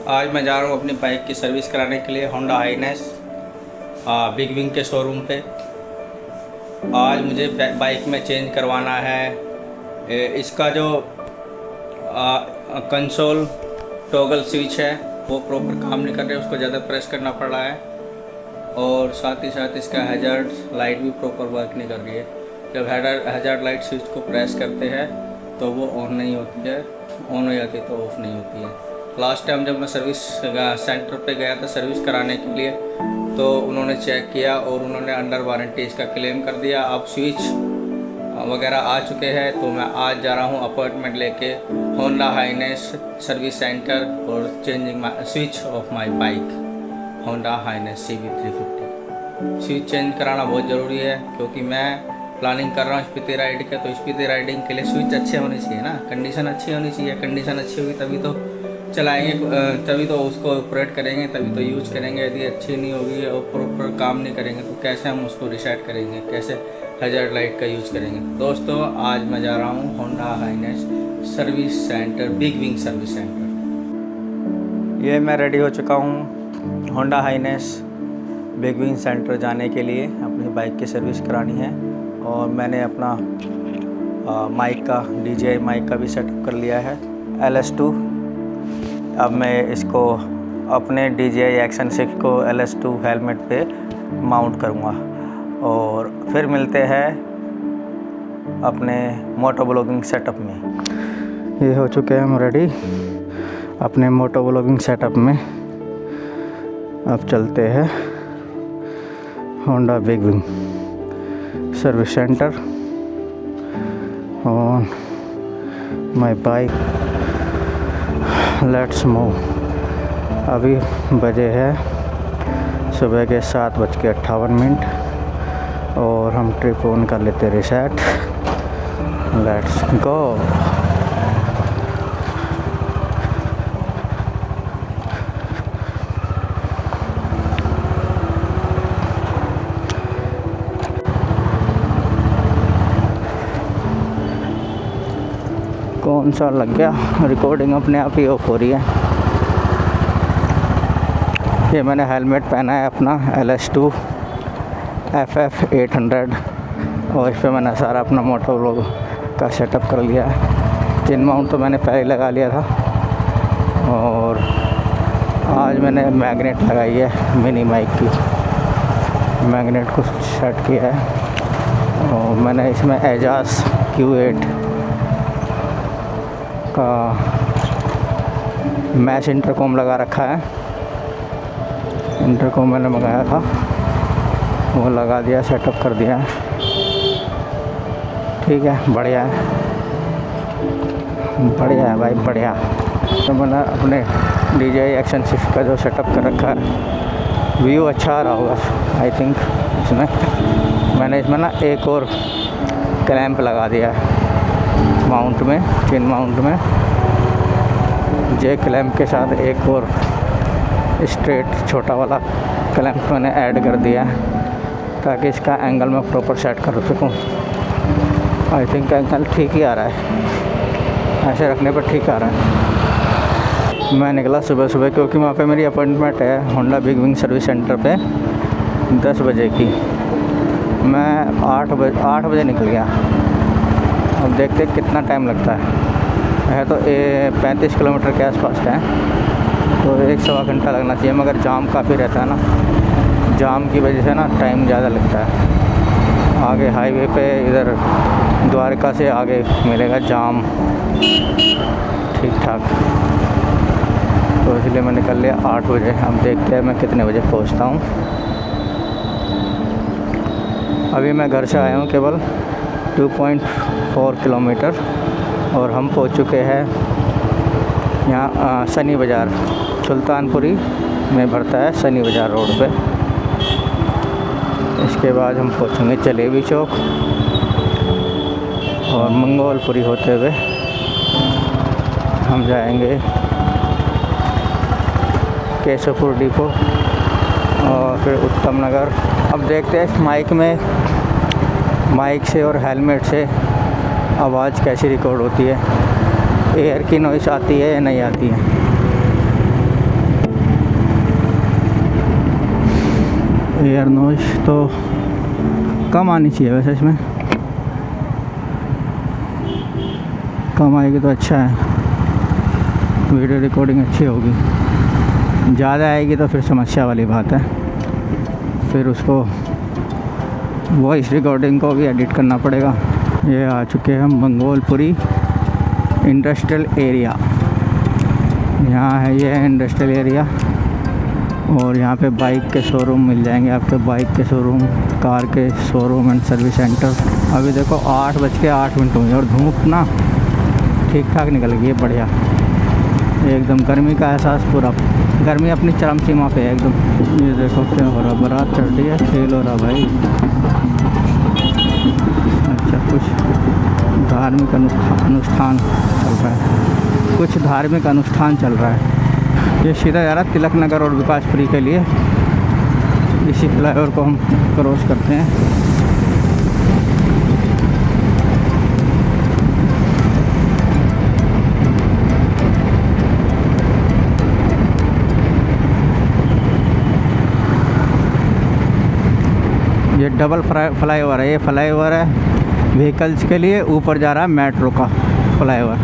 आज मैं जा रहा हूँ अपनी बाइक की सर्विस कराने के लिए होंडा हाइनेस बिग विंग के शोरूम पे। आज मुझे बाइक में चेंज करवाना है। इसका जो कंसोल टॉगल स्विच है वो प्रॉपर काम नहीं कर रहा है, उसको ज़्यादा प्रेस करना पड़ रहा है। और साथ ही साथ इसका हैज़ार्ड लाइट भी प्रॉपर वर्क नहीं कर रही है। जब हैज़ार्ड लाइट स्विच को प्रेस करते हैं तो वो ऑन नहीं होती है, ऑन हो जाती है तो ऑफ़ नहीं होती है। लास्ट टाइम जब मैं सर्विस सेंटर पे गया था सर्विस कराने के लिए तो उन्होंने चेक किया और उन्होंने अंडर वारंटी इसका क्लेम कर दिया। अब स्विच वगैरह आ चुके हैं तो मैं आज जा रहा हूँ अपॉइंटमेंट लेके होंडा हाइनेस सर्विस सेंटर और changing switch off my bike Honda Highness CB350। Switch change कराना बहुत ज़रूरी है क्योंकि मैं प्लानिंग कर रहा हूँ स्पीति राइड के, तो स्पीति राइडिंग के लिए स्विच अच्छे होने चाहिए ना, कंडीशन अच्छी होनी चाहिए। कंडीशन अच्छी होगी तभी तो चलाएंगे, तभी तो उसको ऑपरेट करेंगे, तभी तो यूज करेंगे। यदि अच्छी नहीं होगी और प्रॉपर काम नहीं करेंगे तो कैसे हम उसको रिसेट करेंगे, कैसे हैज़ार्ड लाइट का यूज़ करेंगे। दोस्तों आज मैं जा रहा हूँ Honda Highness service centre, Big Wing service centre. ये मैं रेडी हो चुका हूँ Honda Highness Big Wing centre जाने के लिए। अपनी बाइक की सर्विस करानी है और मैंने अपना माइक का DJI माइक का भी सेटअप कर लिया है LS2। अब मैं इसको अपने DJI Action 6 को LS2 हेलमेट पे माउंट करूँगा और फिर मिलते हैं अपने मोटो ब्लॉगिंग सेटअप में। ये हो चुके हैं हम रेडी अपने मोटो ब्लॉगिंग सेटअप में। अब चलते हैं Honda big Wing service centre on my bike. Let's move. अभी बजे है सुबह के 7:58 और हम ट्रिप ऑन कर लेते रिसेट। Let's go. कौन सा लग गया, रिकॉर्डिंग अपने आप ही ऑफ हो रही है। ये मैंने हेलमेट पहना है अपना LS2 FF 800 और इस पर मैंने सारा अपना मोटो व्लॉग का सेटअप कर लिया है। चिन माउंट तो मैंने पहले लगा लिया था और आज मैंने मैग्नेट लगाई है मिनी माइक की। मैग्नेट को सेट किया है और मैंने इसमें एजाज Q8 का मैश इंटरकॉम लगा रखा है। इंटरकॉम मैंने मंगाया था वो लगा दिया, सेटअप कर दिया है। ठीक है, बढ़िया है, बढ़िया है भाई, बढ़िया। तो मैंने अपने DJI Action 6 का जो सेटअप कर रखा है व्यू अच्छा आ रहा होगा आई थिंक। इसमें मैंने इसमें ना एक और क्लैंप लगा दिया है माउंट में, चिन माउंट में। जे क्लैंप के साथ एक और स्ट्रेट छोटा वाला क्लैंप मैंने ऐड कर दिया है ताकि इसका एंगल मैं प्रॉपर सेट कर सकूं। आई थिंक एंगल ठीक ही आ रहा है, ऐसे रखने पर ठीक आ रहा है। मैं निकला सुबह सुबह क्योंकि वहाँ पे मेरी अपॉइंटमेंट है Honda big Wing service centre पे 10 बजे की। मैं 8 बजे निकल गया। अब देखते कितना टाइम लगता है तो 35 किलोमीटर के आसपास है तो 1-1.25 घंटा लगना चाहिए, मगर जाम काफ़ी रहता है ना, जाम की वजह से ना टाइम ज़्यादा लगता है। आगे हाईवे पे इधर द्वारका से आगे मिलेगा जाम ठीक ठाक, तो इसलिए मैं निकल लिया 8 बजे। अब देखते हैं मैं कितने बजे पहुंचता हूं। अभी मैं घर से आया हूं केवल 2.4 किलोमीटर और हम पहुंच चुके हैं यहाँ सनी बाज़ार। सुल्तानपुरी में भरता है सनी बाज़ार रोड पे। इसके बाद हम पहुंचेंगे जलेबी चौक और मंगोलपुरी होते हुए हम जाएंगे केशवपुर डिपो और फिर उत्तम नगर। अब देखते हैं इस माइक से और हेलमेट से आवाज़ कैसी रिकॉर्ड होती है, एयर की नॉइस आती है या नहीं आती है। एयर नॉइज तो कम आनी चाहिए वैसे, इसमें कम आएगी तो अच्छा है, वीडियो रिकॉर्डिंग अच्छी होगी। ज़्यादा आएगी तो फिर समस्या वाली बात है, फिर उसको वॉइस रिकॉर्डिंग को भी एडिट करना पड़ेगा। ये आ चुके हैं मंगोलपुरी इंडस्ट्रियल एरिया। यहाँ है ये इंडस्ट्रियल एरिया, और यहाँ पे बाइक के शोरूम मिल जाएंगे आपके, बाइक के शोरूम, कार के शोरूम एंड सर्विस सेंटर। अभी देखो 8:08 हुई और धूप ना ठीक ठाक निकल गई है, बढ़िया एकदम। गर्मी का एहसास पूरा, गर्मी अपनी चरम सीमा पे है एकदम। ये देखो क्या हो रहा, बारात चढ़ रही है, खेल हो रहा भाई। अच्छा, कुछ धार्मिक अनुष्ठान चल रहा है, कुछ धार्मिक अनुष्ठान चल रहा है। ये सीधा जा रहा है तिलक नगर और विकासपुरी के लिए। इसी फ्लाईओवर को हम क्रॉस करते हैं। ये डबल फ्लाईओवर है, ये फ्लाईओवर है व्हीकल्स के लिए, ऊपर जा रहा है मेट्रो का फ्लाईओवर।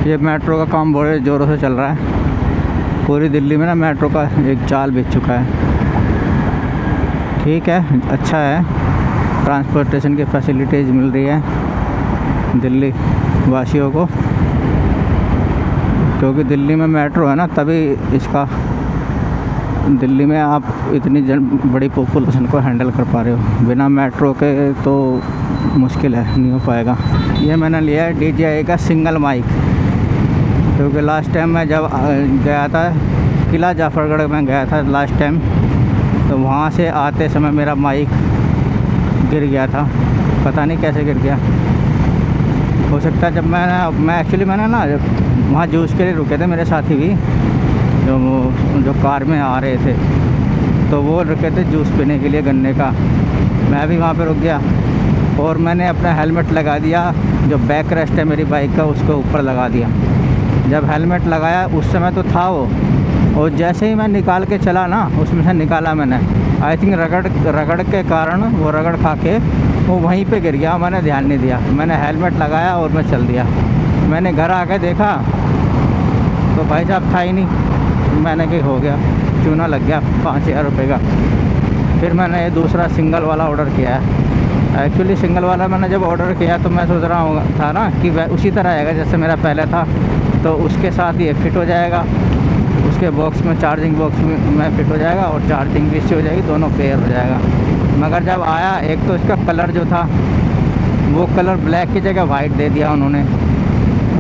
ये मेट्रो का काम बड़े ज़ोरों से चल रहा है, पूरी दिल्ली में ना मेट्रो का एक जाल बिछ चुका है। ठीक है, अच्छा है, ट्रांसपोर्टेशन की फैसिलिटीज़ मिल रही है दिल्ली वासियों को, क्योंकि दिल्ली में मेट्रो है ना, तभी इसका दिल्ली में आप इतनी बड़ी पॉपुलेशन को हैंडल कर पा रहे हो। बिना मेट्रो के तो मुश्किल है, नहीं हो पाएगा। ये मैंने लिया है DJI का सिंगल माइक, क्योंकि लास्ट टाइम मैं जब गया था किला जाफरगढ़ में गया था लास्ट टाइम, तो वहाँ से आते समय मेरा माइक गिर गया था, पता नहीं कैसे गिर गया। हो सकता है जब मैंने ना वहाँ जूस के लिए रुके थे मेरे साथी भी, जो कार में आ रहे थे, तो वो रुके थे जूस पीने के लिए गन्ने का। मैं भी वहाँ पे रुक गया और मैंने अपना हेलमेट लगा दिया, जो बैक रेस्ट है मेरी बाइक का उसको ऊपर लगा दिया। जब हेलमेट लगाया उस समय तो था वो, और जैसे ही मैं निकाल के चला ना, उसमें से निकाला मैंने, आई थिंक रगड़ के कारण वो रगड़ खा के वो वहीं पे गिर गया। मैंने ध्यान नहीं दिया, मैंने हेलमेट लगाया और मैं चल दिया। मैंने घर आके देखा तो भाई साहब था ही नहीं। मैंने कि हो गया, चूना लग गया 5000 रुपये का। फिर मैंने ये दूसरा सिंगल वाला ऑर्डर किया है। एक्चुअली सिंगल वाला मैंने जब ऑर्डर किया तो मैं सोच रहा था ना कि वह उसी तरह आएगा जैसे मेरा पहले था, तो उसके साथ ये फिट हो जाएगा, उसके बॉक्स में चार्जिंग बॉक्स में फिट हो जाएगा और चार्जिंग भी इससे हो जाएगी, दोनों पेयर हो जाएगा। मगर जब आया, एक तो इसका कलर जो था वो कलर ब्लैक की जगह वाइट दे दिया उन्होंने,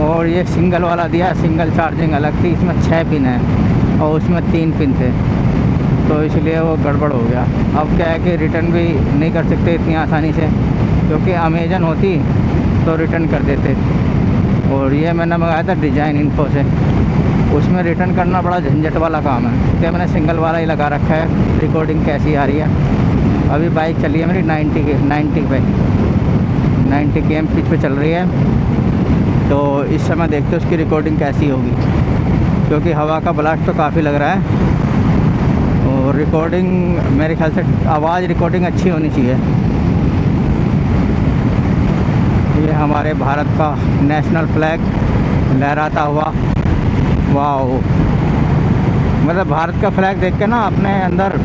और ये सिंगल वाला दिया, सिंगल चार्जिंग अलग थी, इसमें 6 पिन है और उसमें 3 पिन थे, तो इसलिए वो गड़बड़ हो गया। अब क्या है कि रिटर्न भी नहीं कर सकते इतनी आसानी से, क्योंकि अमेजन होती तो रिटर्न कर देते। और ये मैंने मंगाया था डिज़ाइन इन्फो से, उसमें रिटर्न करना बड़ा झंझट वाला काम है, इसलिए मैंने सिंगल वाला ही लगा रखा है। रिकॉर्डिंग कैसी आ रही है, अभी बाइक चली है मेरी 90 km पे चल रही है, तो इस समय देखते उसकी रिकॉर्डिंग कैसी होगी, क्योंकि हवा का ब्लास्ट तो काफ़ी लग रहा है। और रिकॉर्डिंग मेरे ख्याल से आवाज़ रिकॉर्डिंग अच्छी होनी चाहिए। ये हमारे भारत का नेशनल फ्लैग लहराता हुआ, वाह, मतलब भारत का फ्लैग देख के ना अपने अंदर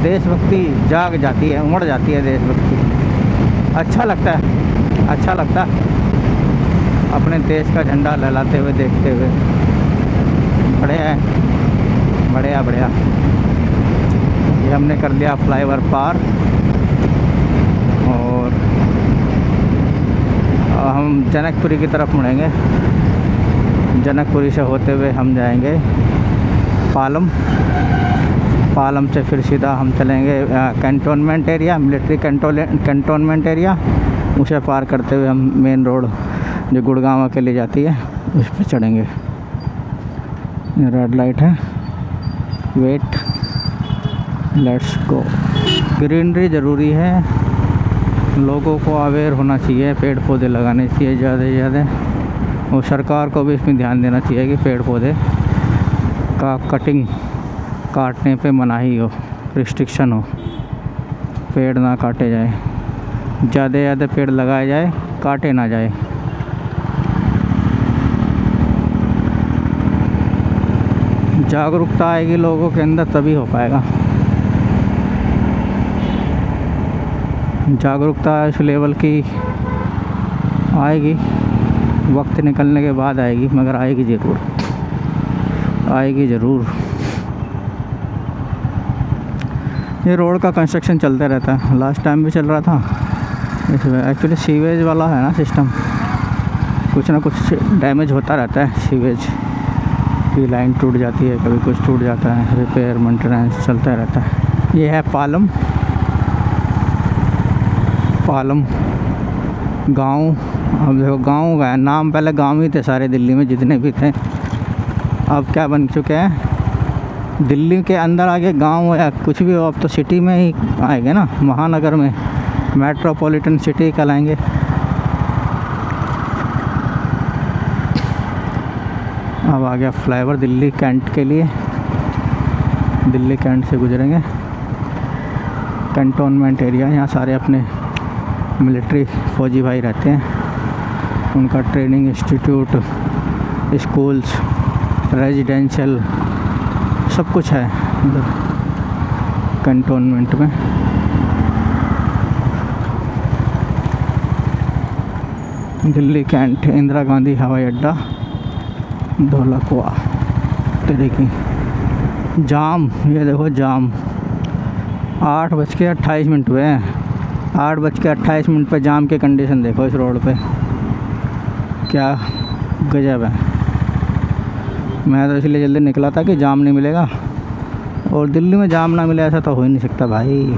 देशभक्ति जाग जाती है, उमड़ जाती है देशभक्ति। अच्छा लगता है, अच्छा लगता है अपने देश का झंडा लहराते हुए देखते हुए। बढ़िया है, बढ़िया बढ़िया। ये हमने कर लिया फ्लाईओवर पार, और हम जनकपुरी की तरफ मुड़ेंगे। जनकपुरी से होते हुए हम जाएंगे पालम, पालम से फिर सीधा हम चलेंगे cantonment area, military cantonment area. उसे पार करते हुए हम मेन रोड जो गुड़गांव के लिए जाती है उस पर चढ़ेंगे। रेड लाइट है, वेट, लेट्स गो। ग्रीनरी ज़रूरी है, लोगों को अवेयर होना चाहिए, पेड़ पौधे लगाने चाहिए ज़्यादा से ज़्यादा, और सरकार को भी इसमें ध्यान देना चाहिए कि पेड़ पौधे का काटने पे मनाही हो। रिस्ट्रिक्शन हो, पेड़ ना काटे जाए, ज़्यादा से ज़्यादा पेड़ लगाए जाए, काटे ना जाए। जागरूकता आएगी लोगों के अंदर तभी हो पाएगा। जागरूकता इस लेवल की आएगी, वक्त निकलने के बाद आएगी, मगर आएगी ज़रूर, आएगी ज़रूर। ये रोड का कंस्ट्रक्शन चलता रहता है, लास्ट टाइम भी चल रहा था। इसमें एक्चुअली सीवेज वाला है ना सिस्टम, कुछ ना कुछ डैमेज होता रहता है। सीवेज की लाइन टूट जाती है, कभी कुछ टूट जाता है, रिपेयर मेंटेनेंस चलता रहता है। ये है पालम गांव। अब देखो गांव का नाम, पहले गांव ही थे सारे दिल्ली में जितने भी थे, अब क्या बन चुके हैं। दिल्ली के अंदर आगे गांव या कुछ भी हो, अब तो सिटी में ही आएंगे ना, महानगर में, मेट्रोपॉलिटन सिटी कहलाएंगे। अब आ गया फ्लाईओवर दिल्ली कैंट के लिए, दिल्ली कैंट से गुजरेंगे। कंटोनमेंट एरिया, यहाँ सारे अपने मिलिट्री फौजी भाई रहते हैं, उनका ट्रेनिंग इंस्टीट्यूट, स्कूल्स, रेजिडेंशियल सब कुछ है इधर कंटोनमेंट में। दिल्ली कैंट, इंदिरा गांधी हवाई अड्डा, धौलाकुआ। तरीके जाम, ये देखो जाम, 8:28 हुए हैं। 8:28 पे जाम की कंडीशन देखो इस रोड पे, क्या गजब है। मैं तो इसलिए जल्दी निकला था कि जाम नहीं मिलेगा, और दिल्ली में जाम ना मिले ऐसा तो हो ही नहीं सकता भाई,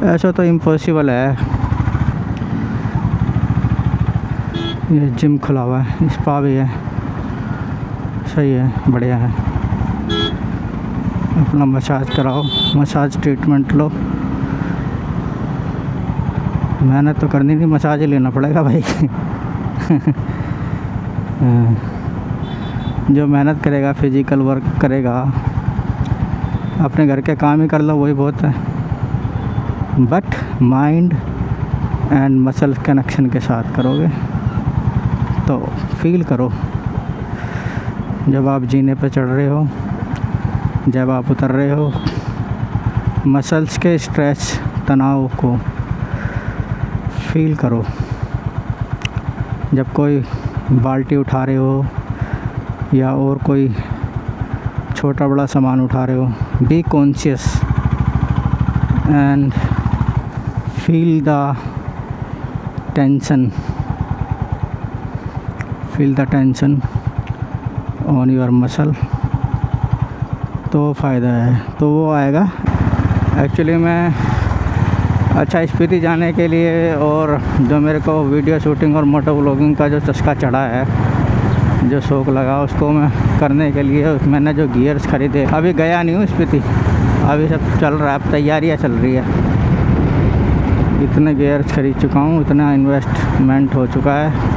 ऐसा तो इम्पॉसिबल है। ये जिम खुला हुआ है, स्पा भी है, सही है, बढ़िया है। अपना मसाज कराओ, मसाज ट्रीटमेंट लो। मेहनत तो करनी नहीं, मसाज ही लेना पड़ेगा भाई। जो मेहनत करेगा, फिजिकल वर्क करेगा, अपने घर के काम ही कर लो, वही बहुत है। But mind and muscle connection के साथ करोगे तो फील करो, जब आप जीने पे चढ़ रहे हो, जब आप उतर रहे हो, मसल्स के स्ट्रेच, तनाव को फील करो। जब कोई बाल्टी उठा रहे हो या और कोई छोटा बड़ा सामान उठा रहे हो, be conscious and feel the tension, feel the tension on your muscle, तो फ़ायदा है, तो वो आएगा। एक्चुअली मैं अच्छा स्पीति जाने के लिए, और जो मेरे को वीडियो शूटिंग और मोटो व्लॉगिंग का जो चस्का चढ़ा है, जो शौक़ लगा, उसको मैं करने के लिए मैंने जो गियर्स ख़रीदे, अभी गया नहीं हूँ स्पीति, अभी सब चल रहा है, अब तैयारियाँ चल रही है। इतने गियर्स खरीद चुका हूँ, इतना इन्वेस्टमेंट हो चुका है।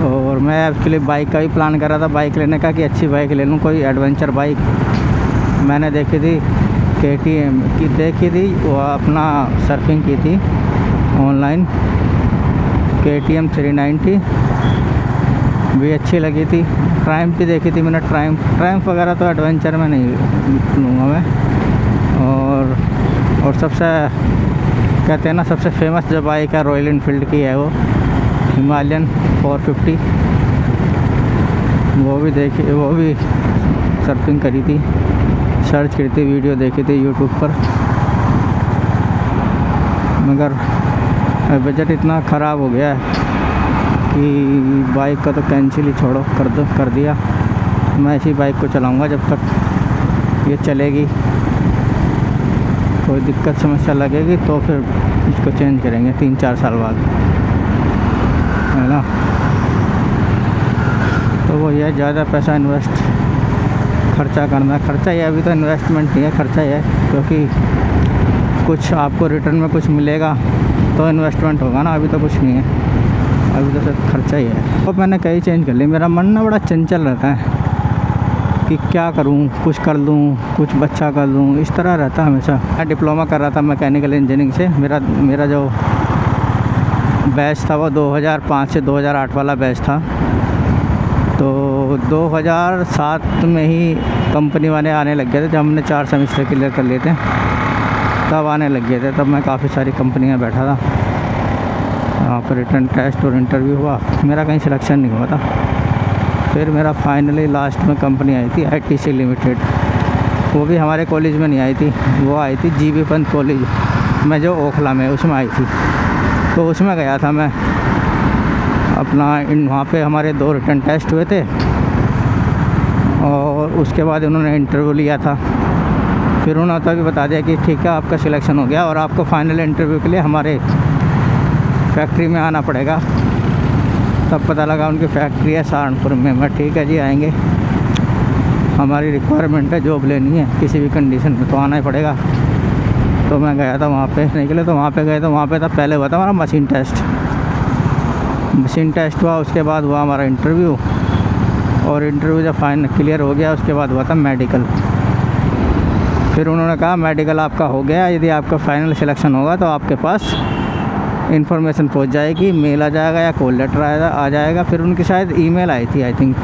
और मैं एक्चुअली बाइक का भी प्लान कर रहा था, बाइक लेने का, कि अच्छी बाइक ले लूँ, कोई एडवेंचर बाइक। मैंने देखी थी KTM की, देखी थी, वो अपना सर्फिंग की थी ऑनलाइन, KTM 390 भी अच्छी लगी थी। ट्रायम्फ भी देखी थी मैंने, ट्रायम्फ वगैरह तो एडवेंचर में नहीं लूँगा मैं। और सबसे कहते हैं ना, सबसे फेमस जो बाइक है रॉयल एनफील्ड की है, वो हिमालयन 450, वो भी देखी, वो भी सर्फिंग करी थी, सर्च करी थी, वीडियो देखी थी यूट्यूब पर। मगर बजट इतना ख़राब हो गया है कि बाइक का तो कैंसिल ही छोड़ो, कर दिया। मैं इसी बाइक को चलाऊंगा जब तक ये चलेगी। कोई दिक्कत समस्या लगेगी तो फिर इसको चेंज करेंगे 3-4 साल बाद, है ना। तो वो ये ज़्यादा पैसा खर्चा करना, खर्चा ही है, अभी तो इन्वेस्टमेंट नहीं है, खर्चा ही है, क्योंकि कुछ आपको रिटर्न में कुछ मिलेगा तो इन्वेस्टमेंट होगा ना, अभी तो कुछ नहीं है, अभी तो सिर्फ खर्चा ही है। तो मैंने कई चेंज कर ली, मेरा मन ना बड़ा चंचल रहता है, कि क्या करूं, कुछ कर लूं, कुछ बच्चा कर लूं, इस तरह रहता हमेशा। मैं डिप्लोमा कर रहा था मैकेनिकल इंजीनियरिंग से। मेरा जो बैच था वो 2005 से 2008 वाला बैच था। तो 2007 में ही कंपनी वाले आने लग गए थे। जब हमने 4 सेमेस्टर क्लियर कर लिए थे तब आने लग गए थे। तब मैं काफ़ी सारी कंपनी में बैठा था, वहाँ पर रिटर्न टेस्ट और इंटरव्यू हुआ, मेरा कहीं सिलेक्शन नहीं हुआ था। फिर मेरा फाइनली लास्ट में कंपनी आई थी ITC लिमिटेड। वो भी हमारे कॉलेज में नहीं आई थी, वो आई थी GB पंत कॉलेज में जो ओखला में, उसमें आई थी। तो उसमें गया था मैं अपना। वहाँ पे हमारे 2 रिटर्न टेस्ट हुए थे और उसके बाद उन्होंने इंटरव्यू लिया था। फिर उन्होंने तभी बता दिया कि ठीक है आपका सिलेक्शन हो गया और आपको फाइनल इंटरव्यू के लिए हमारे फैक्ट्री में आना पड़ेगा। तब पता लगा उनकी फैक्ट्री है सहारनपुर में। मैं ठीक है जी आएंगे, हमारी रिक्वायरमेंट है, जॉब लेनी है किसी भी कंडीशन में, तो आना ही पड़ेगा। तो मैं गया था वहाँ पे निकले। तो वहाँ पे गए तो वहाँ पे था पहले हुआ था हमारा मशीन टेस्ट हुआ। उसके बाद हुआ हमारा इंटरव्यू, और इंटरव्यू जब फाइनल क्लियर हो गया उसके बाद हुआ था मेडिकल। फिर उन्होंने कहा मेडिकल आपका हो गया, यदि आपका फाइनल सिलेक्शन होगा तो आपके पास इन्फॉर्मेशन पहुंच जाएगी, मेल आ जाएगा या कॉल लेटर आ जाएगा। फिर उनकी शायद ईमेल आई थी, आई थिंक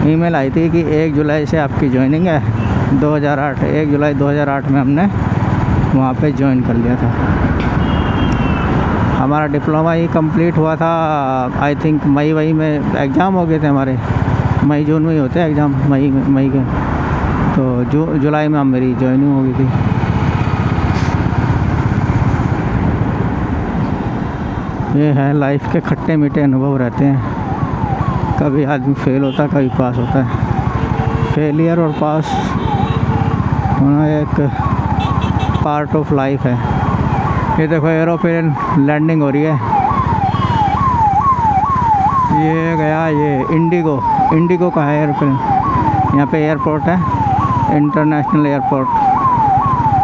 ईमेल आई थी कि 1 जुलाई से आपकी ज्वाइनिंग है। 1 जुलाई 2008 में हमने वहाँ पे ज्वाइन कर लिया था। हमारा डिप्लोमा ही कंप्लीट हुआ था आई थिंक मई में एग्ज़ाम हो गए थे हमारे। मई जून में ही होते हैं एग्ज़ाम, मई के। तो जुलाई में मेरी ज्वाइनिंग हो गई थी। ये है लाइफ के खट्टे मीठे अनुभव रहते हैं। कभी आदमी फेल होता है, कभी पास होता है। फेलियर और पास होना एक पार्ट ऑफ लाइफ है। ये देखो एरोप्लेन लैंडिंग हो रही है। ये गया, ये इंडिगो का है एरोप्लेन। यहाँ पे एयरपोर्ट है, international airport,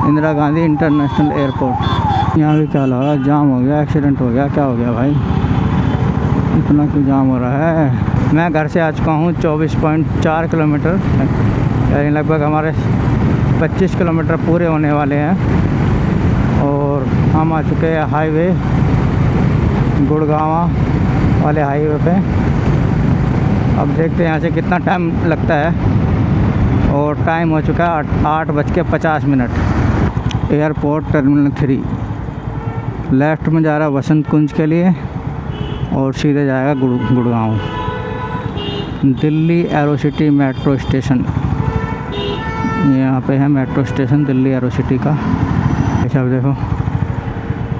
Indira Gandhi international airport. यहाँ भी क्या लगा, जाम हो गया, एक्सीडेंट हो गया, क्या हो गया भाई, इतना क्यों जाम हो रहा है। मैं घर से आ चुका हूँ 24.4 किलोमीटर, यानी लगभग हमारे 25 किलोमीटर पूरे होने वाले हैं। और हम आ चुके हैं हाईवे, गुड़गांव वाले हाईवे पे। अब देखते हैं यहाँ से कितना टाइम लगता है। और टाइम हो चुका है 8:50। एयरपोर्ट टर्मिनल 3 लेफ़्ट में जा रहा है वसंत कुंज के लिए और सीधे जाएगा गुड़गांव। दिल्ली एरोसिटी मेट्रो स्टेशन, यहाँ पे है मेट्रो स्टेशन दिल्ली एरोसिटी का। अच्छा देखो,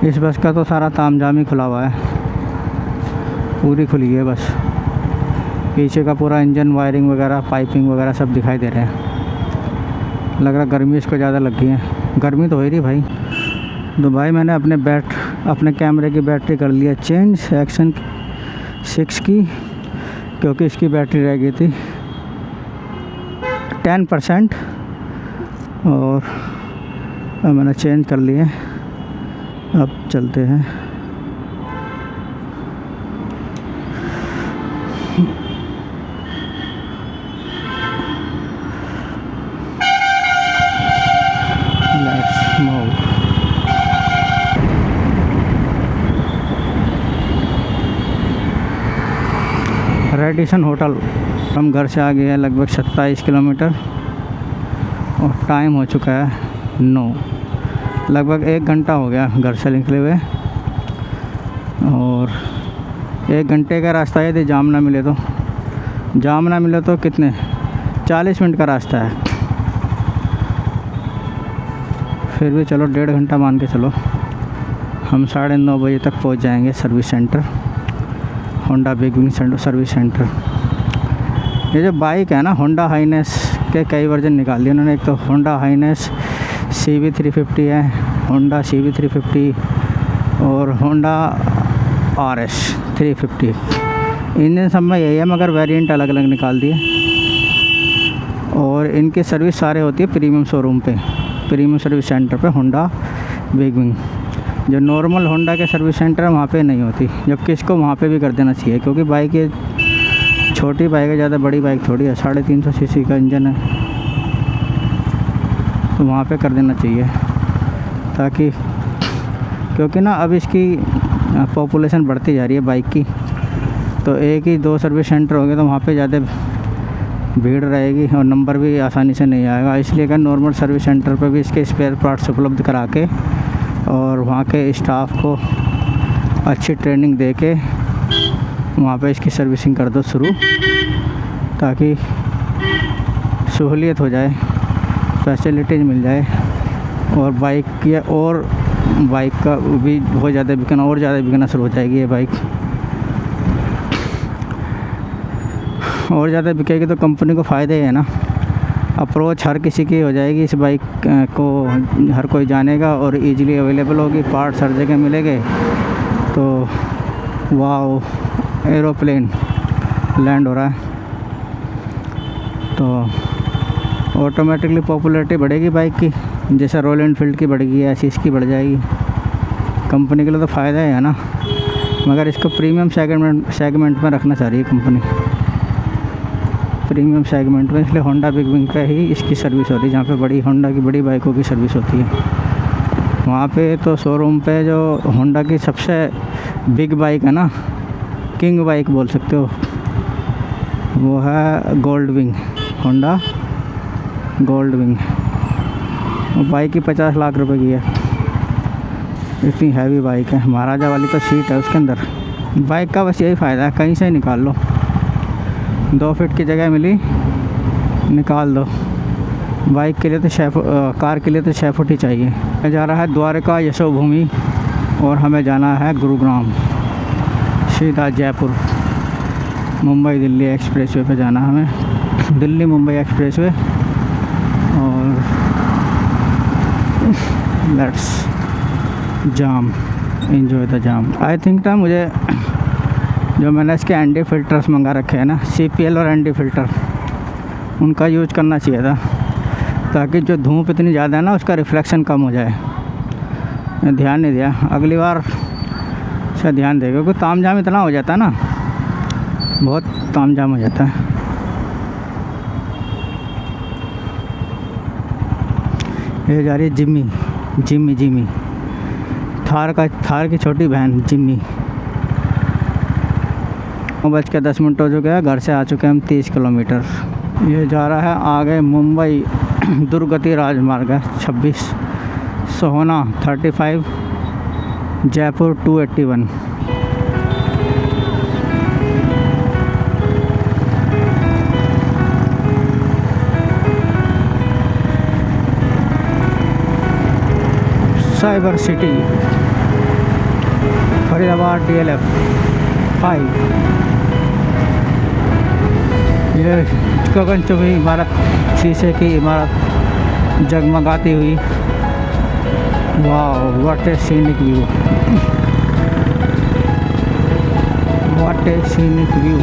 इस बस का तो सारा तामझाम ही खुला हुआ है, पूरी खुली है बस। पीछे का पूरा इंजन वायरिंग वगैरह, पाइपिंग वगैरह सब दिखाई दे रहे हैं। लग रहा गर्मी इसको ज़्यादा लग गई है। गर्मी तो हो ही रही भाई। तो भाई मैंने अपने कैमरे की बैटरी कर लिया चेंज सेक्शन 6 की, क्योंकि इसकी बैटरी रह गई थी 10%। और मैंने चेंज कर लिए। अब चलते हैं। Let's move. रेडिसन होटल, हम घर से आ गए हैं लगभग 27 किलोमीटर और टाइम हो चुका है 9। लगभग 1 घंटा हो गया घर से निकले हुए। और 1 घंटे का रास्ता है। यदि जाम ना मिले तो कितने 40 मिनट का रास्ता है। फिर भी चलो 1.5 घंटा मान के चलो। हम 9:30 बजे तक पहुंच जाएंगे service centre, Honda BigWing service centre. ये जो बाइक है ना, होंडा हाइनेस के कई वर्जन निकाल दिए उन्होंने। एक तो होंडा हाइनेस CB350 है, होंडा CB350 और होंडा RS 350। इंजन सब में यही है, मगर वेरिएंट अलग अलग निकाल दिए। और इनकी सर्विस सारे होती है प्रीमियम शोरूम पे, प्रीमियम सर्विस सेंटर पे होंडा बिगविंग। जो नॉर्मल होंडा के सर्विस सेंटर है वहाँ पे नहीं होती, जबकि इसको वहाँ पे भी कर देना चाहिए, क्योंकि बाइक ये छोटी बाइक है, ज़्यादा बड़ी बाइक थोड़ी है, 350 सीसी का इंजन है, तो वहाँ पे कर देना चाहिए ताकि, क्योंकि ना अब इसकी पॉपुलेशन बढ़ती जा रही है बाइक की, तो एक ही 2 सर्विस सेंटर होंगे तो वहाँ पे ज़्यादा भीड़ रहेगी और नंबर भी आसानी से नहीं आएगा। इसलिए कि नॉर्मल सर्विस सेंटर पे भी इसके स्पेयर पार्ट्स उपलब्ध करा के और वहाँ के स्टाफ को अच्छी ट्रेनिंग दे के वहाँ पे इसकी सर्विसिंग कर दो शुरू, ताकि सहूलियत हो जाए, फैसिलिटीज़ मिल जाए और बाइक का भी बहुत ज़्यादा बिकना और ज़्यादा बिकना शुरू हो जाएगी ये बाइक। और ज़्यादा बिकेगी तो कंपनी को फ़ायदा ही है ना, अप्रोच हर किसी की हो जाएगी, इस बाइक को हर कोई जानेगा और इजीली अवेलेबल होगी, पार्ट्स हर जगह मिलेंगे। तो वाह, एरोप्लेन लैंड हो रहा है, तो ऑटोमेटिकली पॉपुलैरिटी बढ़ेगी बाइक की, जैसा रॉयल एनफील्ड की बढ़ गई है ऐसी इसकी बढ़ जाएगी। कंपनी के लिए तो फ़ायदा है ना, मगर इसको प्रीमियम सेगमेंट में रखना चाह रही है कंपनी, प्रीमियम सेगमेंट में, इसलिए होंडा बिग विंग पे ही इसकी सर्विस होती है, जहाँ पे बड़ी होंडा की बड़ी बाइकों की सर्विस होती है। वहाँ पे तो शोरूम पे जो होंडा की सबसे बिग बाइक है ना, किंग बाइक बोल सकते हो, वो है gold wing, Honda gold wing. वो बाइक ही 50 लाख रुपए की है, इतनी हैवी बाइक है, महाराजा वाली तो सीट है उसके अंदर। बाइक का बस यही फ़ायदा है, कहीं से ही निकाल लो, 2 फीट की जगह मिली निकाल दो। बाइक के लिए तो कार के लिए तो 6 फुट ही चाहिए। मैं जा रहा है द्वारका यशोभूमि और हमें जाना है गुरुग्राम, सीधा जयपुर, मुंबई दिल्ली एक्सप्रेसवे पे जाना हमें, दिल्ली मुंबई एक्सप्रेसवे। और let's jam, enjoy the jam. I think ना मुझे जो मैंने इसके एंटी फिल्टर्स मंगा रखे हैं ना, CPL और एंटी फिल्टर, उनका यूज करना चाहिए था, ताकि जो धूप इतनी ज़्यादा है ना उसका रिफ्लेक्शन कम हो जाए। मैं ध्यान नहीं दिया, अगली बार से ध्यान देगा, क्योंकि तामझाम इतना हो जाता है ना, बहुत तामझाम हो जाता है। ये जा रही है जिम्मी, थार की छोटी बहन जिम्मी। 9:10 हो चुके हैं, घर से आ चुके हैं हम 30 किलोमीटर। ये जा रहा है आगे मुंबई दुर्गति राजमार्ग है 26, सोहना 35, Jaipur 281। Cyber city Faridabad DLF 5। ये गगनचुंबी इमारत, शीशे की इमारत जगमगाती हुई, वाह what A scenic view, what A scenic view.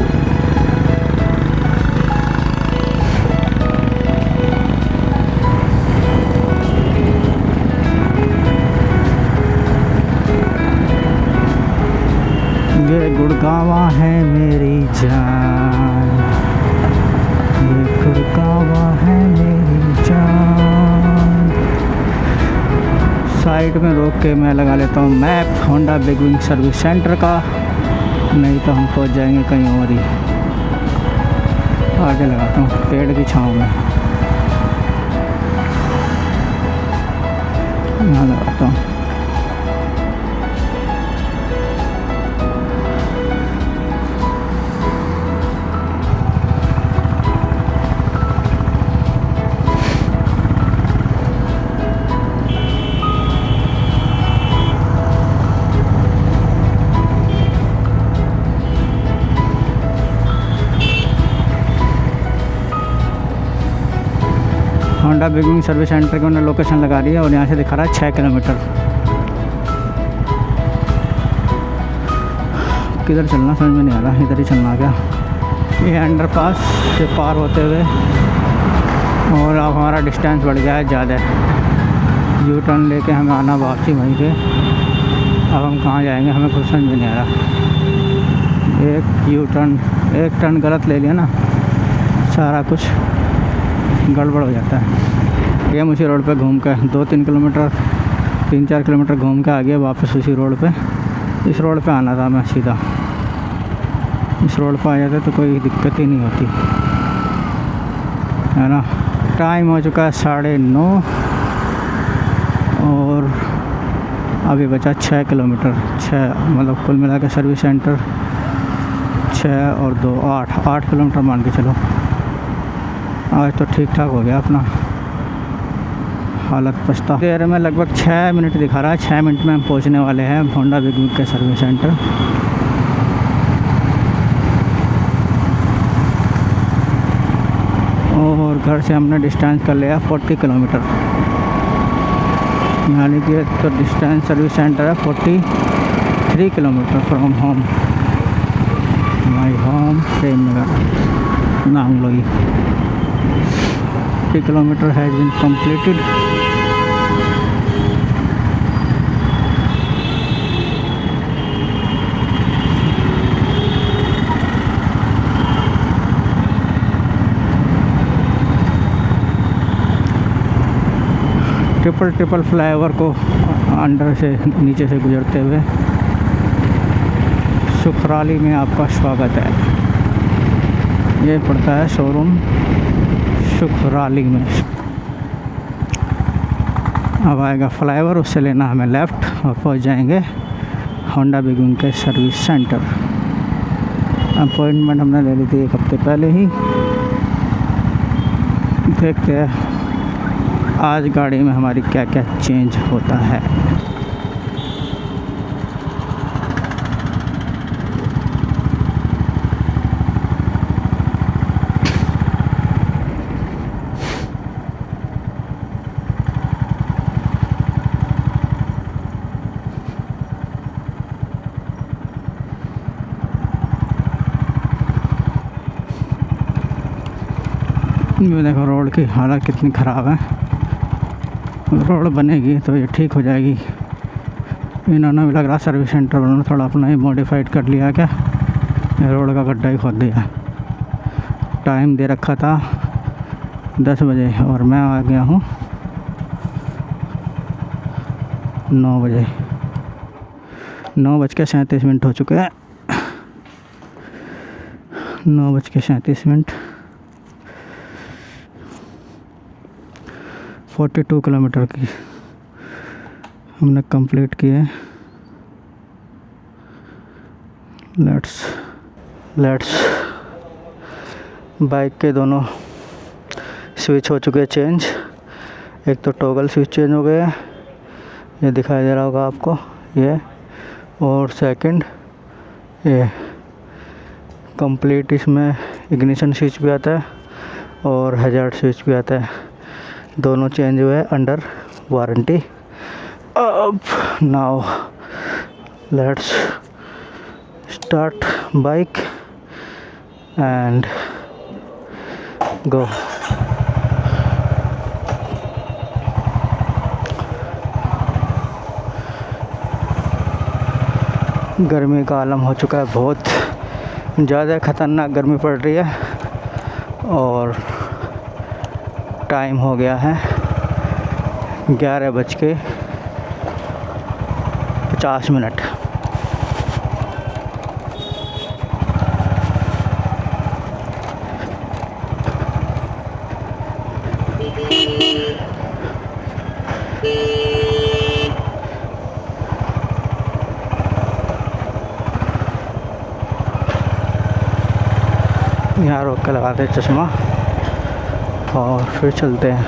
ये गुड़गावा है मेरी जान, ये गुड़गावा है मेरी जान। साइड में रोक के मैं लगा लेता हूँ map Honda big Wing service centre का, नहीं तो हम पहुँच जाएंगे कहीं और ही। आगे लगाता हूँ पेड़ की छाँव में, यहाँ लगाता हूँ। Honda big Wing service centre की उन्होंने लोकेशन लगा दी है और यहाँ से दिखा रहा है 6 किलोमीटर। किधर चलना समझ में नहीं आ रहा, इधर ही चलना क्या। ये अंडरपास से पार होते हुए और अब हमारा डिस्टेंस बढ़ गया है ज़्यादा, यू टर्न लेके हमें आना वापसी वहीं पे। अब हम कहाँ जाएंगे हमें कुछ समझ में नहीं आ रहा। एक यू टर्न, एक टर्न गलत ले लिया ना, सारा कुछ गड़बड़ हो जाता है। ये उसी रोड पे घूम के 2-3 किलोमीटर 3-4 किलोमीटर घूम के आ गया वापस उसी रोड पे। इस रोड पे आना था मैं सीधा, इस रोड पे आ जाता तो कोई दिक्कत ही नहीं होती, है ना। टाइम हो चुका है 9:30 और अभी बचा 6 किलोमीटर। 6 मतलब कुल मिला के सर्विस सेंटर 6 और 2 8 किलोमीटर मान के चलो। आज तो ठीक ठाक हो गया अपना, हालत पछता। देर में लगभग 6 मिनट दिखा रहा है, 6 मिनट में हम पहुंचने वाले हैं होंडा बिग के सर्विस सेंटर। और घर से हमने डिस्टेंस कर लिया 40 किलोमीटर, यानी कि तो डिस्टेंस सर्विस सेंटर है 43 kilometre from home, my home Prem Nagar Nangloi. 30 kilometre has been completed। Triple flyover को अंडर से नीचे से गुजरते हुए सुखराली में आपका स्वागत है। ये पड़ता है शोरूम सुखराली में। अब आएगा फ्लाईओवर, उससे लेना हमें लेफ़्ट और पहुंच जाएंगे होंडा बिग के सर्विस सेंटर। अपॉइंटमेंट हमने ले ली थी 1 हफ्ते पहले ही। देखते हैं आज गाड़ी में हमारी क्या क्या चेंज होता है। ये देखो रोड की हालत कितनी ख़राब है। रोड बनेगी तो ये ठीक हो जाएगी। इन्होंने भी लग रहा सर्विस सेंटर उन्होंने थोड़ा अपना ही मॉडिफाइड कर लिया क्या, ये रोड का गड्ढा ही खोद दिया। टाइम दे रखा था 10 बजे और मैं आ गया हूँ 9 बजे। 9:37 हो चुके हैं। 9:37 42 किलोमीटर की हमने कंप्लीट किए। लेट्स बाइक के दोनों स्विच हो चुके हैं चेंज। एक तो टॉगल स्विच चेंज हो गया है, ये दिखाई दे रहा होगा आपको ये, और सेकंड ये कंप्लीट, इसमें इग्निशन स्विच भी आता है और हैजार्ड स्विच भी आता है। दोनों चेंज हुए अंडर वारंटी। अब now let's start bike and go. गर्मी का आलम हो चुका है, बहुत ज़्यादा ख़तरनाक गर्मी पड़ रही है और टाइम हो गया है 11:50। यहाँ रोक के लगाते हैं चश्मा और फिर चलते हैं।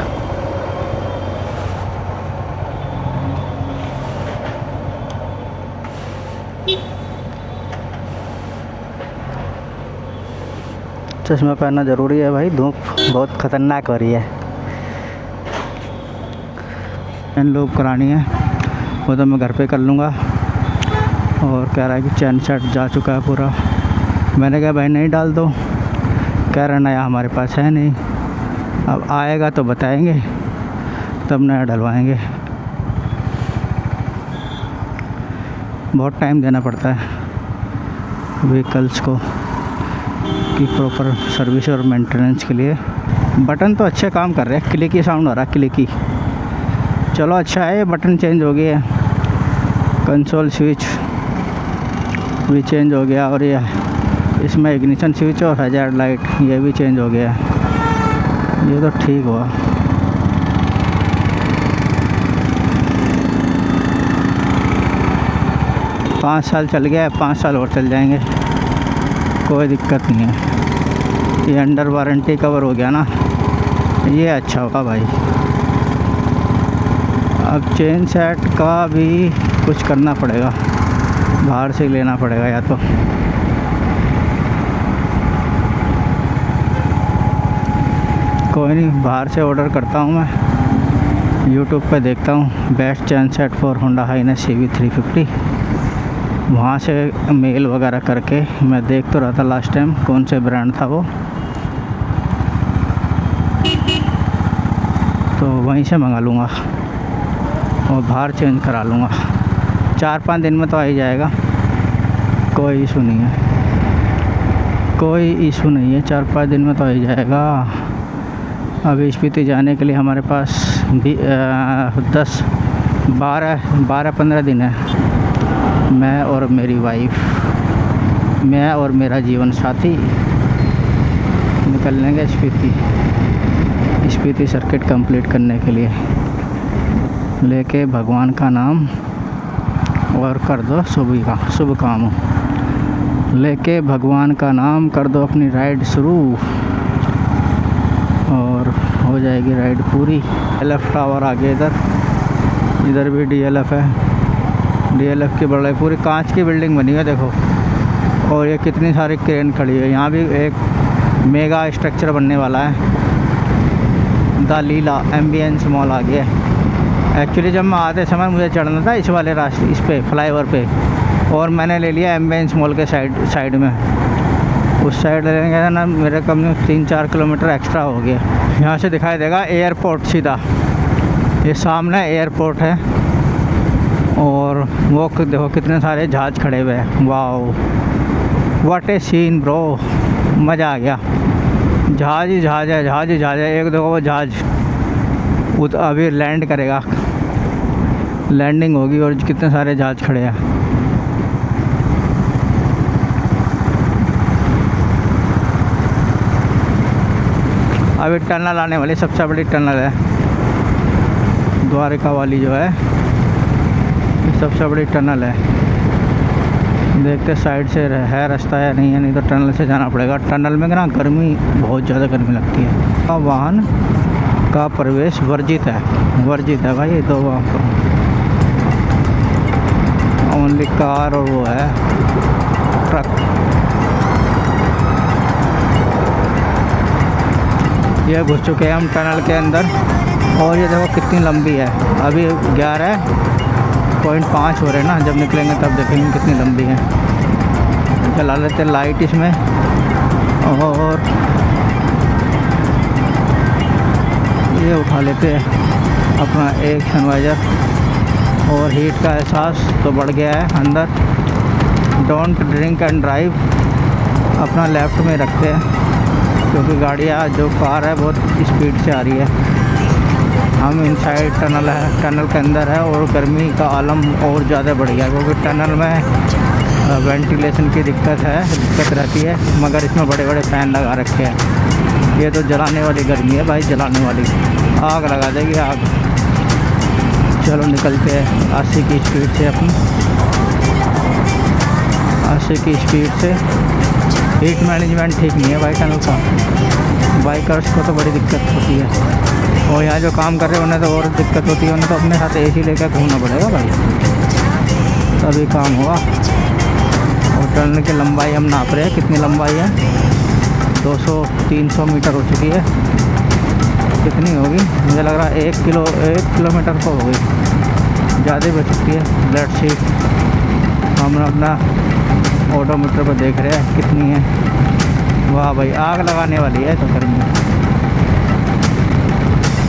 चश्मा पहनना ज़रूरी है भाई, धूप बहुत ख़तरनाक हो रही है। चैन लूप करानी है, वो तो मैं घर पे कर लूँगा। और कह रहा है कि चैन सेट जा चुका है पूरा। मैंने कहा भाई नहीं डाल दो, कह रहा नया हमारे पास है नहीं, अब आएगा तो बताएंगे तब नया डलवाएंगे। बहुत टाइम देना पड़ता है व्हीकल्स को कि प्रॉपर सर्विस और मेंटेनेंस के लिए। बटन तो अच्छे काम कर रहे हैं, क्लिकी साउंड हो रहा है, क्लिकी। चलो अच्छा है, ये बटन चेंज हो गया है, कंसोल स्विच भी चेंज हो गया, और ये इसमें इग्निशन स्विच और हैजार्ड लाइट ये भी चेंज हो गया है। ये तो ठीक हुआ। पाँच साल चल गया है, 5 साल और चल जाएंगे, कोई दिक्कत नहीं है। ये अंडर वारंटी कवर हो गया ना, ये अच्छा होगा भाई। अब चेन सेट का भी कुछ करना पड़ेगा, बाहर से लेना पड़ेगा या तो। कोई नहीं, बाहर से ऑर्डर करता हूँ मैं, यूट्यूब पे देखता हूँ best chain set for Honda Highness CB350। वहाँ से मेल वगैरह करके मैं देख तो रहा था लास्ट टाइम कौन से ब्रांड था वो, तो वहीं से मंगा लूँगा और बाहर चेंज करा लूँगा। 4-5 दिन में तो आ ही जाएगा, कोई इशू नहीं है, कोई इशू नहीं है, 4-5 दिन में तो आ ही जाएगा। अभी स्पीति जाने के लिए हमारे पास 12-15 दिन है। मैं और मेरी वाइफ, मैं और मेरा जीवन साथी निकल लेंगे स्पीति सर्किट कंप्लीट करने के लिए। लेके भगवान का नाम और कर दो शुभ काम। लेके भगवान का नाम कर दो अपनी राइड शुरू, और हो जाएगी राइड पूरी। DLF टावर आ गया इधर भी DLF है। DLF की बड़ाई पूरी कांच की बिल्डिंग बनी है देखो, और ये कितनी सारी क्रेन खड़ी है। यहाँ भी एक मेगा स्ट्रक्चर बनने वाला है। द लीला एम्बियंस मॉल आ गया है। एक्चुअली जब मैं आते समय मुझे चढ़ना था इस वाले रास्ते, इस पे फ्लाईओवर पे, और मैंने ले लिया एम्बियंस मॉल के साइड में। उस साइड लेने गया था ना, मेरे कम से 3-4 किलोमीटर एक्स्ट्रा हो गया। यहाँ से दिखाई देगा एयरपोर्ट सीधा, ये सामने एयरपोर्ट है। और वो देखो कितने सारे जहाज़ खड़े हुए हैं, वाह व्हाट ए सीन ब्रो, मज़ा आ गया। जहाज़ ही जहाज़ है, जहाज़ ही जहाज़ है। एक देखो वो जहाज़ वो तो अभी लैंड करेगा, लैंडिंग होगी, और कितने सारे जहाज़ खड़े हैं। अभी टनल आने वाली, सबसे बड़ी टनल है द्वारका वाली जो है, सबसे बड़ी टनल है। देखते साइड से है रास्ता या नहीं है, नहीं तो टनल से जाना पड़ेगा। टनल में ना गर्मी, बहुत ज़्यादा गर्मी लगती है। वाहन का प्रवेश वर्जित है भाई, ये तो ओनली कार और वो है ट्रक। ये घुस चुके हैं हम टनल के अंदर, और ये देखो कितनी लंबी है। अभी 11.5 हो रहे ना, जब निकलेंगे तब देखेंगे कितनी लंबी है। चला लेते लाइट इसमें, और ये उठा लेते हैं अपना एक सनवाइजर। और हीट का एहसास तो बढ़ गया है अंदर। डोंट ड्रिंक एंड ड्राइव अपना लेफ्ट में रखते हैं, क्योंकि गाड़ियाँ जो कार है बहुत स्पीड से आ रही है। हम इनसाइड टनल है, टनल के अंदर है, और गर्मी का आलम और ज़्यादा बढ़ गया, क्योंकि टनल में वेंटिलेशन की दिक्कत रहती है, मगर इसमें बड़े बड़े फ़ैन लगा रखे हैं। ये तो जलाने वाली गर्मी है भाई, जलाने वाली, आग लगा देगी आग। चलो निकलते हैं 80 की स्पीड से, अपनी 80 की स्पीड से। हीट मैनेजमेंट ठीक नहीं है भाई टनल का, बाइकर्स को तो बड़ी दिक्कत होती है, और यहाँ जो काम कर रहे हैं उन्हें तो और दिक्कत होती है। उन्हें तो अपने साथ AC लेकर घूमना पड़ेगा भाई, तभी काम होगा। और टनल की लंबाई हम नाप रहे हैं, कितनी लंबाई है, 200-300 मीटर हो चुकी है। कितनी होगी, मुझे लग रहा है 1 किलोमीटर तो होगी, ज़्यादा बच चुकी है। लेट्स सी, हम अपना ऑडोमीटर पर देख रहे हैं कितनी है। वाह भाई, आग लगाने वाली है तो गर्मी।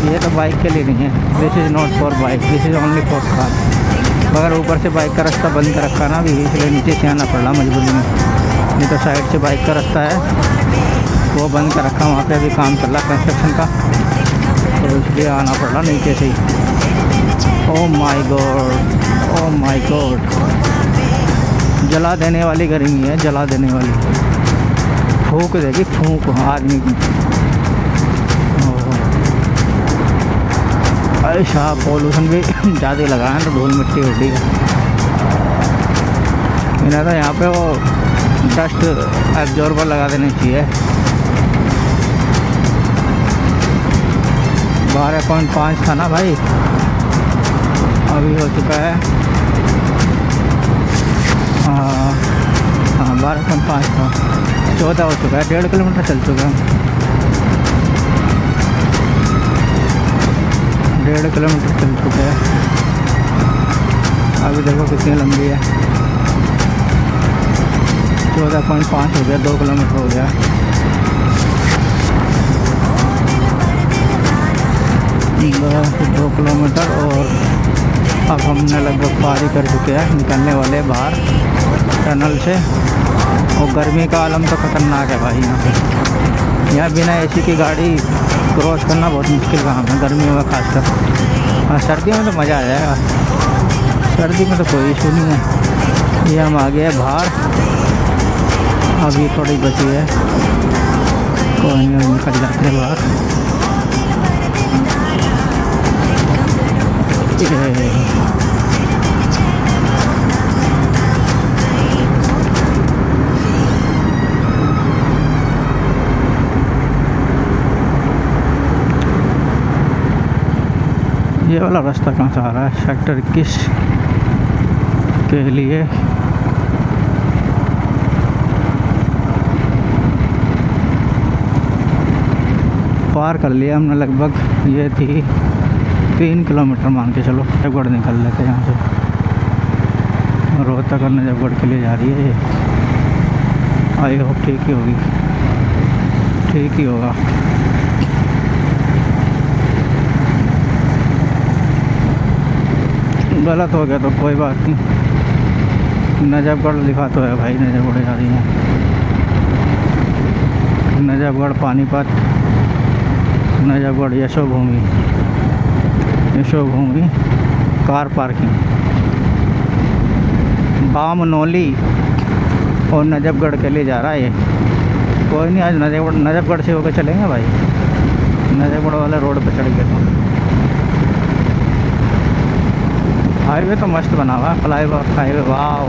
ये तो बाइक के लिए नहीं है, this is not for bike, this is only for car. मगर ऊपर से बाइक का रास्ता बंद कर रखा ना भी, इसलिए नीचे से आना पड़ा मजबूरी में। ये तो साइड से बाइक का रास्ता है, वो बंद कर रखा, वहाँ पे अभी काम चल रहा कंस्ट्रक्शन का, तो इसलिए आना पड़ रहा नीचे से ही। Oh my god, oh my god, जला देने वाली गर्मी है, जला देने वाली, फूंक देगी फूंक आदमी की। ऐसा पॉल्यूशन भी ज़्यादा लगा है तो धूल मिट्टी उड्डी का। इन्हें तो यहाँ पे वो डस्ट एब्जॉर्बर लगा देने चाहिए। 12.5 था ना भाई, अभी हो चुका है हाँ 12.5 था, 14 हो चुका है, 1.5 किलोमीटर चल चुका है, 1.5 किलोमीटर चल चुके हैं। अभी देखो कितनी लंबी है, 14.5 हो गया, 2 किलोमीटर हो गया। बस 2 किलोमीटर और अब हमने लगभग पार ही कर चुके हैं, निकलने वाले बाहर टनल से। और गर्मी का आलम तो ख़तरनाक है भाई, यहाँ बिना एसी की गाड़ी क्रॉस करना बहुत मुश्किल काम है गर्मियों में खासकर। हाँ सर्दियों में तो मज़ा आ जाएगा, सर्दी में तो कोई इशू नहीं है। ये हम आ गए बाहर, अभी थोड़ी बची है, कोई नहीं निकल जाते हैं बाहर। ये वाला रास्ता कहाँ से आ रहा है, सेक्टर 21 के लिए। पार कर लिया हमने लगभग, ये थी 3 किलोमीटर मान के चलो। नजफगढ़ निकल लेते हैं यहाँ से, रोहतक और नजफगढ़ के लिए जा रही है ये। आई होप ठीक ही होगी, ठीक ही होगा। गलत हो गया तो कोई बात नहीं, नजफगढ़ लिखा तो है भाई, नजफगढ़ जा रही है, नजफगढ़ पानीपत, नजफगढ़ यशोभूमि, यशोभूमि कार पार्किंग, बामनोली और नजफगढ़ के लिए जा रहा है ये। कोई नहीं, आज नजफगढ़ से होकर चलेंगे भाई, नजफगढ़ वाले रोड पे चढ़ गए। तो हाईवे तो मस्त बना हुआ है, फ्लाईओवर हाईवे, वाह,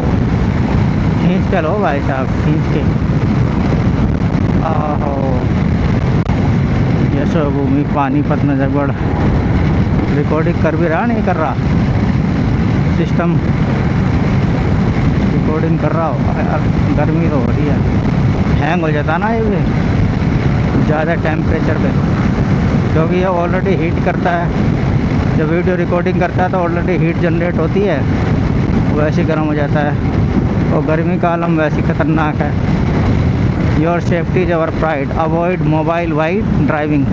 खींच के लो भाई साहब, खींच के। आहो, यशोभूमि पानीपत नजफगढ़। रिकॉर्डिंग कर भी रहा, नहीं कर रहा सिस्टम, रिकॉर्डिंग कर रहा हो यार। गर्मी तो हो रही है, हैंग हो जाता ना ये भी ज़्यादा टेम्परेचर पे, क्योंकि ये ऑलरेडी हीट करता है। जब वीडियो रिकॉर्डिंग करता है तो ऑलरेडी हीट जनरेट होती है, वैसे गर्म हो जाता है। और गर्मी का आलम वैसे ख़तरनाक है। Your safety is our pride, avoid mobile while driving.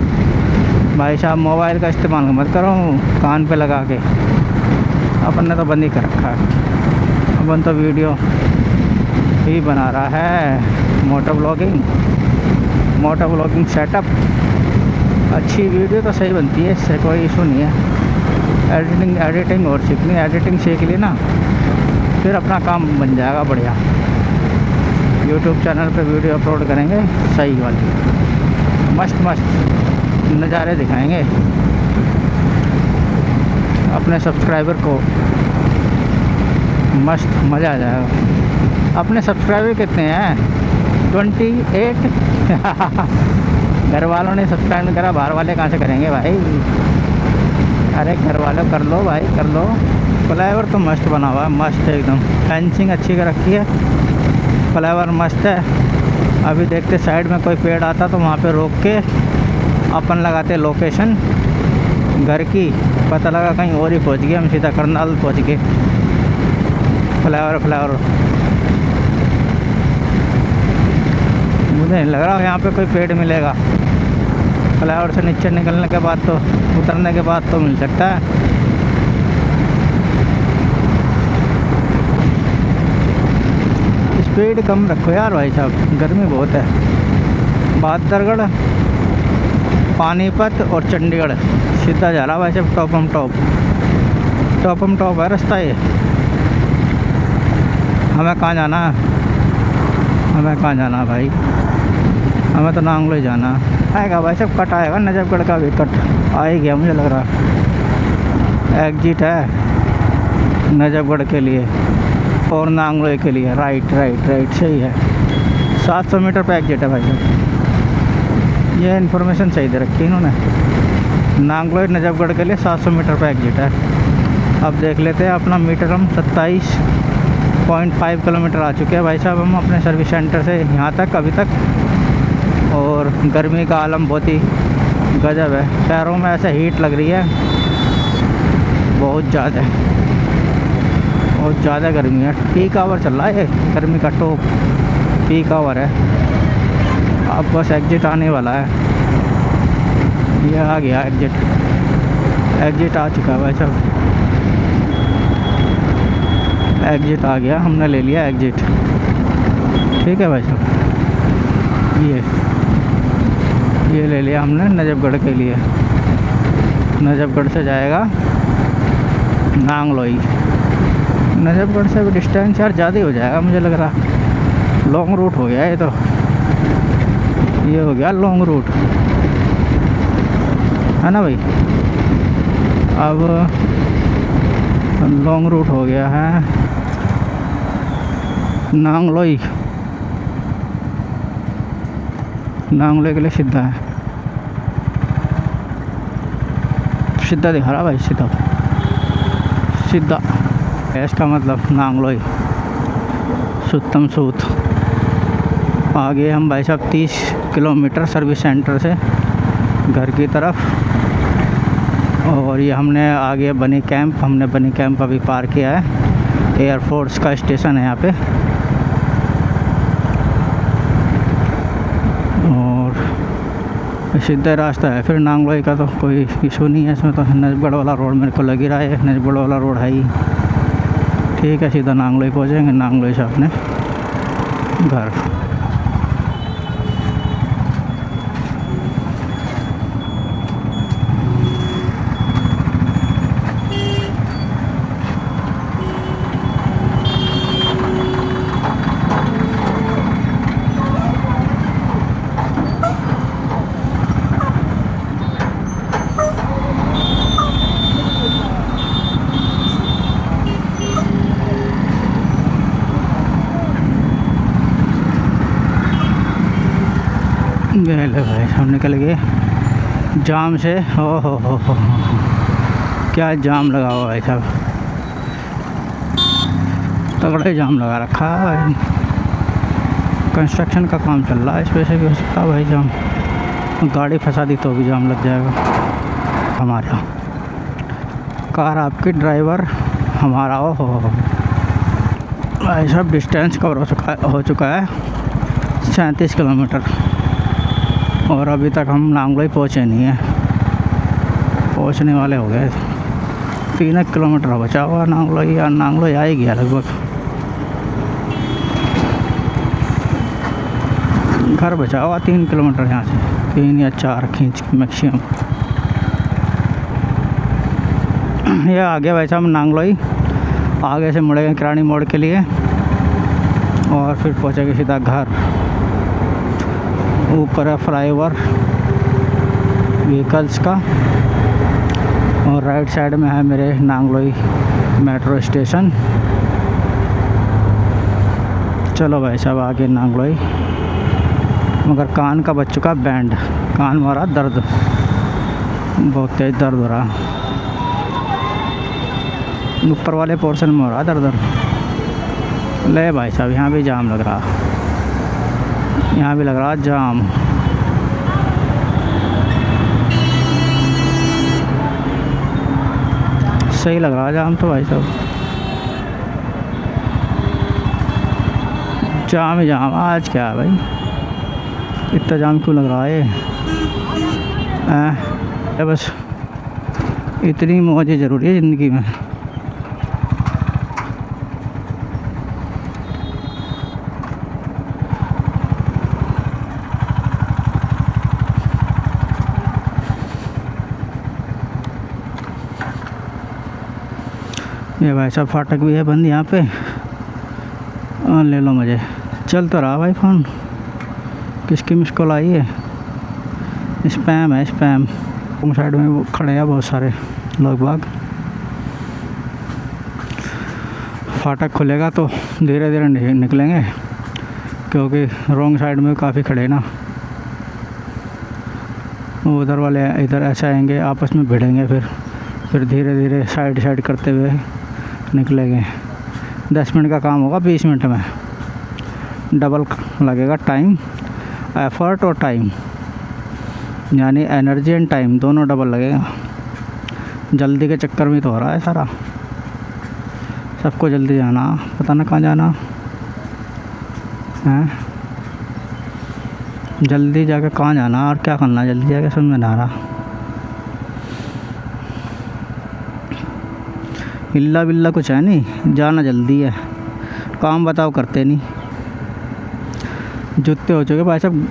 भाई साहब मोबाइल का इस्तेमाल मत करो कान पे लगा के, अपन ने तो बंद ही कर रखा है। अपन तो वीडियो ही बना रहा है, मोटो ब्लॉगिंग सेटअप। अच्छी वीडियो तो सही बनती है, इससे कोई इशू नहीं है। एडिटिंग और सीखनी, एडिटिंग सीख ली ना फिर अपना काम बन जाएगा बढ़िया। यूट्यूब चैनल पे वीडियो अपलोड करेंगे सही वाली, मस्त मस्त नज़ारे दिखाएंगे अपने सब्सक्राइबर को, मस्त मज़ा आ जाएगा। अपने सब्सक्राइबर कितने हैं? 28। घर वालों ने सब्सक्राइब नहीं करा, बाहर वाले कहाँ से करेंगे भाई? अरे घर वालों कर लो भाई, कर लो। फ्लाईओवर तो मस्त बना हुआ है, मस्त है एकदम, फेंसिंग अच्छी कर रखी है, फ्लाईओवर मस्त है। अभी देखते साइड में कोई पेड़ आता तो वहाँ पे रोक के अपन लगाते लोकेशन घर की, पता लगा कहीं और ही पहुँच गए हम, सीधा करनाल पहुँच गए। फ्लाईओवर मुझे नहीं लग रहा यहाँ पे कोई पेड़ मिलेगा। फ्लाईओवर से नीचे निकलने के बाद तो, उतरने के बाद तो मिल सकता है। स्पीड कम रखो यार भाई साहब, गर्मी बहुत है। बहादुरगढ़, पानीपत और चंडीगढ़ सीधा जा रहा भाई साहब, टॉपम टॉप है रास्ता ये। हमें कहाँ जाना है, हमें कहाँ जाना है भाई, हमें तो नांगलोई जाना आएगा भाई साहब। कट आएगा नजफगढ़ का भी, कट आ ही गया मुझे लग रहा। एग्जिट है नजफगढ़ के लिए और नांगलोई के लिए, राइट राइट राइट सही है। 700 मीटर पे एग्जिट है भाई साहब, ये इन्फॉर्मेशन सही दे रखी है इन्होंने। नांगलोई नजफगढ़ के लिए 700 मीटर पे एग्जिट है। अब देख लेते हैं अपना मीटर, हम 27.5 किलोमीटर आ चुके हैं भाई साहब हम अपने सर्विस सेंटर से यहाँ तक अभी तक। और गर्मी का आलम बहुत ही गजब है, पैरों में ऐसे हीट लग रही है बहुत ज़्यादा गर्मी है। पीक आवर चल रहा है, गर्मी का टॉप पीक आवर है। अब बस एग्जिट आने वाला है, ये आ गया एग्जिट आ चुका है भाई साहब, एग्जिट आ गया, हमने ले लिया एग्जिट। ठीक है भाई साहब, ये ले लिया हमने नजफगढ़ के लिए। नजफगढ़ से जाएगा नांगलोई। नजफगढ़ से भी डिस्टेंस यार ज़्यादा ही हो जाएगा मुझे लग रहा, लॉन्ग रूट हो गया ये तो, ये हो गया लॉन्ग रूट है ना भाई। अब लॉन्ग रूट हो गया है नांगलोई के लिए सीधा है, सीधा दिखा रहा भाई, सीधा इसका मतलब नांगलोई सुत्तम सूत। आगे हम भाई साहब 30 किलोमीटर सर्विस सेंटर से घर की तरफ। और ये हमने आगे बनी कैंप अभी पार किया है, एयरफोर्स का स्टेशन है यहाँ पे। और सीधा रास्ता है फिर नांगलोई का, तो कोई इशू नहीं है इसमें। तो नजफगढ़ वाला रोड मेरे को लग ही रहा है, नजफगढ़ वाला रोड है ही। ठीक है, सीधा नांगलोई पहुँचेंगे, नांगलोई से अपने घर। ले भाई हम निकल गए जाम से। हो क्या जाम लगा हुआ भाई साहब, तगड़ा जाम लगा रखा है भाई। कंस्ट्रक्शन का काम चल रहा है, इस वजह से भी हो सकता है भाई जाम, गाड़ी फंसा दी तो भी जाम लग जाएगा हमारा। कार आपकी, ड्राइवर हमारा। हो भाई साहब डिस्टेंस कवर हो चुका है 37 किलोमीटर। और अभी तक हम नांगलोई पहुँचे नहीं हैं, पहुँचने वाले हो गए। 3 किलोमीटर बचा हुआ नांगलोई, या नांगलोई आ ही गया लगभग। घर बचा हुआ 3 किलोमीटर यहाँ से, 3 या 4 खींच मैक्सिमम। ये आ गया भाई साहब नांगलोई। आगे से मुड़ेंगे किरानी मोड़ के लिए और फिर पहुँचेंगे सीधा घर। ऊपर है फ्लाईओवर व्हीकल्स का और राइट साइड में है मेरे नांगलोई मेट्रो स्टेशन। चलो भाई साहब आगे नांगलोई। मगर कान का बच चुका बैंड, कान मारा दर्द, बहुत तेज दर्द हो रहा, ऊपर वाले पोर्शन में हो रहा दर्द। ले भाई साहब यहाँ भी जाम लग रहा, यहाँ भी लग रहा जाम। सही लग रहा जाम तो भाई साहब, जाम ही जाम। आज क्या है भाई, इतना जाम क्यों लग रहा है? बस इतनी मौज ज़रूरी है ज़िंदगी में। ये भाई साहब फाटक भी है बंद यहाँ पे। ले लो मज़े। चल तो रहा भाई फ़ोन। किसकी मिस कॉल आई है? स्पैम है, स्पैम। साइड में वो खड़े हैं बहुत सारे लोग बाग। फाटक खुलेगा तो धीरे धीरे निकलेंगे, क्योंकि रॉन्ग साइड में काफ़ी खड़े ना। उधर वाले इधर ऐसे आएंगे, आपस में भिड़ेंगे, फिर धीरे धीरे साइड करते हुए निकलेंगे। 10 मिनट का काम होगा 20 मिनट में। डबल लगेगा टाइम, एफर्ट और टाइम, यानी एनर्जी एंड टाइम दोनों डबल लगेगा। जल्दी के चक्कर में तो हो रहा है सारा। सबको जल्दी जाना, पता ना कहाँ जाना है। जल्दी जाके कहाँ जाना और क्या करना, जल्दी जाके समझ में ना आ रहा। हिल्ला बिल्ला कुछ है नहीं, जाना जल्दी है, काम बताओ करते नहीं। जूते हो चुके भाई साहब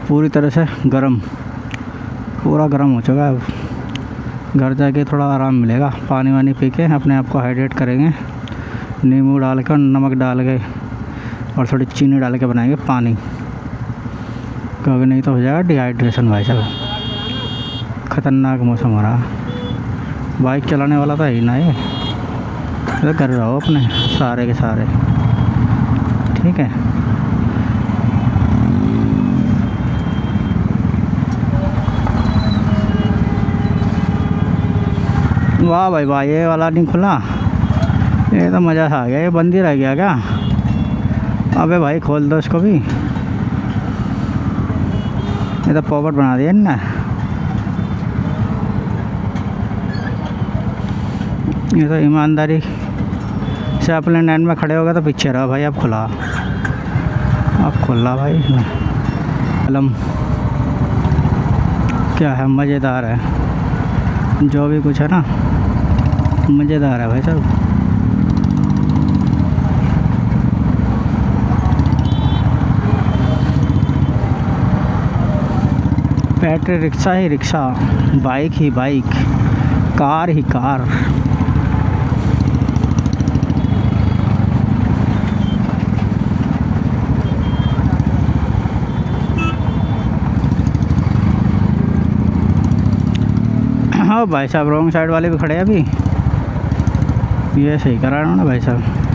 पूरी तरह से गर्म, पूरा गर्म हो चुका है। अब घर जाके थोड़ा आराम मिलेगा, पानी वानी पी के अपने आप को हाइड्रेट करेंगे। नींबू डाल कर, नमक डाल के और थोड़ी चीनी डाल के बनाएंगे पानी, क्योंकि नहीं तो हो जाएगा डिहाइड्रेशन भाई साहब। ख़तरनाक मौसम हो रहा। बाइक चलाने वाला तो है ही ना ये, तो कर रहो अपने सारे के सारे, ठीक है। वाह भाई वाह, ये वाला नहीं खुला, ये तो मज़ा आ गया। ये बंद ही रह गया क्या? अबे भाई खोल दो इसको भी। ये तो पॉकेट बना दिया ना। ये तो ईमानदारी से अपने लाइन में खड़े हो गए तो पीछे रहो भाई। अब खुला, अब खुला भाई। कलम क्या है, मज़ेदार है, जो भी कुछ है ना मज़ेदार है भाई साहब। बैटरी रिक्शा ही रिक्शा, बाइक ही बाइक, कार ही कार। हाँ भाई साहब, रॉन्ग साइड वाले भी खड़े हैं अभी। ये सही करा रहा हूँ ना भाई साहब।